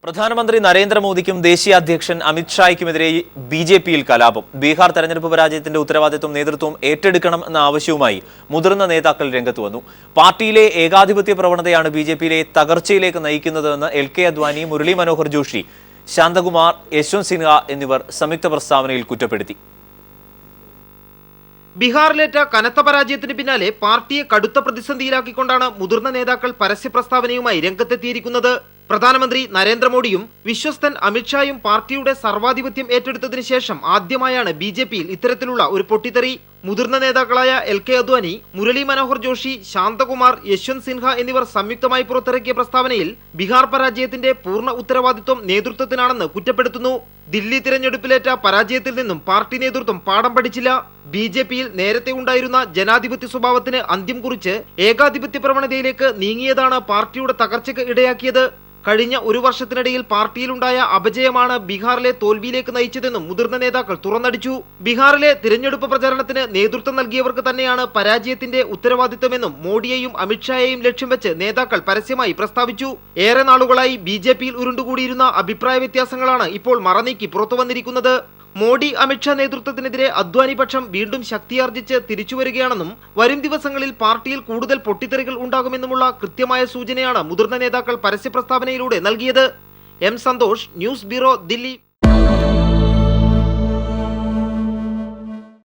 പ്രധാനമന്ത്രി നരേന്ദ്രമോദിക്കും ദേശീയ അധ്യക്ഷൻ അമിത് ഷായ്ക്കുമെതിരെ ബിജെപിയിൽ കലാപം. ബീഹാർ തെരഞ്ഞെടുപ്പ് പരാജയത്തിന്റെ ഉത്തരവാദിത്വം നേതൃത്വം ഏറ്റെടുക്കണം എന്ന ആവശ്യവുമായി മുതിർന്ന നേതാക്കൾ രംഗത്ത് വന്നു. പാർട്ടിയിലെ ഏകാധിപത്യ പ്രവണതയാണ് ബിജെപിയിലെ തകർച്ചയിലേക്ക് നയിക്കുന്നതെന്ന് എൽ.കെ. അദ്വാനി, മുരളി മനോഹർ ജോഷി, ശാന്തകുമാർ, യശ്വന്ത് സിൻഹ എന്നിവർ സംയുക്ത പ്രസ്താവനയിൽ കുറ്റപ്പെടുത്തി. ബീഹാറിലേറ്റ കനത്ത പരാജയത്തിന് പിന്നാലെ പാർട്ടിയെ കടുത്ത പ്രതിസന്ധിയിലാക്കിക്കൊണ്ടാണ് മുതിർന്ന നേതാക്കൾ പരസ്യ പ്രസ്താവനയുമായി രംഗത്തെത്തിയിരിക്കുന്നത്. പ്രധാനമന്ത്രി നരേന്ദ്രമോദിയും വിശ്വസ്തൻ അമിത്ഷായും പാർട്ടിയുടെ സർവാധിപത്യം ഏറ്റെടുത്തതിനു ശേഷം ആദ്യമായാണ് ബിജെപിയിൽ ഇത്തരത്തിലുള്ള ഒരു പൊട്ടിത്തെറി. മുതിർന്ന നേതാക്കളായ എൽ.കെ. അദ്വാനി, മുരളി മനോഹർ ജോഷി, ശാന്തകുമാർ, യശ്വന്ത് സിൻഹ എന്നിവർ സംയുക്തമായി പുറത്തിറക്കിയ പ്രസ്താവനയിൽ ബീഹാർ പരാജയത്തിന്റെ പൂർണ്ണ ഉത്തരവാദിത്വം നേതൃത്വത്തിനാണെന്ന് കുറ്റപ്പെടുത്തുന്നു. ദില്ലി തിരഞ്ഞെടുപ്പിലേറ്റ പരാജയത്തിൽ നിന്നും പാർട്ടി നേതൃത്വം പാഠം പഠിച്ചില്ല. ബിജെപിയിൽ നേരത്തെ ഉണ്ടായിരുന്ന ജനാധിപത്യ സ്വഭാവത്തിന് അന്ത്യം കുറിച്ച് ഏകാധിപത്യ പ്രവണതയിലേക്ക് നീങ്ങിയതാണ് പാർട്ടിയുടെ തകർച്ചയ്ക്ക് ഇടയാക്കിയത്. കഴിഞ്ഞ ഒരു വർഷത്തിനിടയിൽ പാർട്ടിയിലുണ്ടായ അപജയമാണ് ബീഹാറിലെ തോൽവിയിലേക്ക് നയിച്ചതെന്നും മുതിർന്ന നേതാക്കൾ തുറന്നടിച്ചു. ബീഹാറിലെ തിരഞ്ഞെടുപ്പ് പ്രചരണത്തിന് നേതൃത്വം നൽകിയവർക്ക് തന്നെയാണ് പരാജയത്തിന്റെ ഉത്തരവാദിത്തമെന്നും മോഡിയെയും അമിത്ഷായെയും ലക്ഷ്യം വെച്ച് നേതാക്കൾ പരസ്യമായി പ്രസ്താവിച്ചു. ഏറെ നാളുകളായി ബിജെപിയിൽ ഉരുണ്ടുകൂടിയിരുന്ന അഭിപ്രായ വ്യത്യാസങ്ങളാണ് ഇപ്പോൾ മറനീക്കി പുറത്തു വന്നിരിക്കുന്നത്. മോഡി അമിത്ഷാ നേതൃത്വത്തിനെതിരെ അദ്വാനി പക്ഷം വീണ്ടും ശക്തിയാർജിച്ച് തിരിച്ചുവരികയാണെന്നും വരും ദിവസങ്ങളിൽ പാർട്ടിയിൽ കൂടുതൽ പൊട്ടിത്തെറികൾ ഉണ്ടാകുമെന്നുമുള്ള കൃത്യമായ സൂചനയാണ് മുതിർന്ന നേതാക്കൾ പരസ്യ പ്രസ്താവനയിലൂടെ നൽകിയത്. M Santhosh, news bureau, Delhi.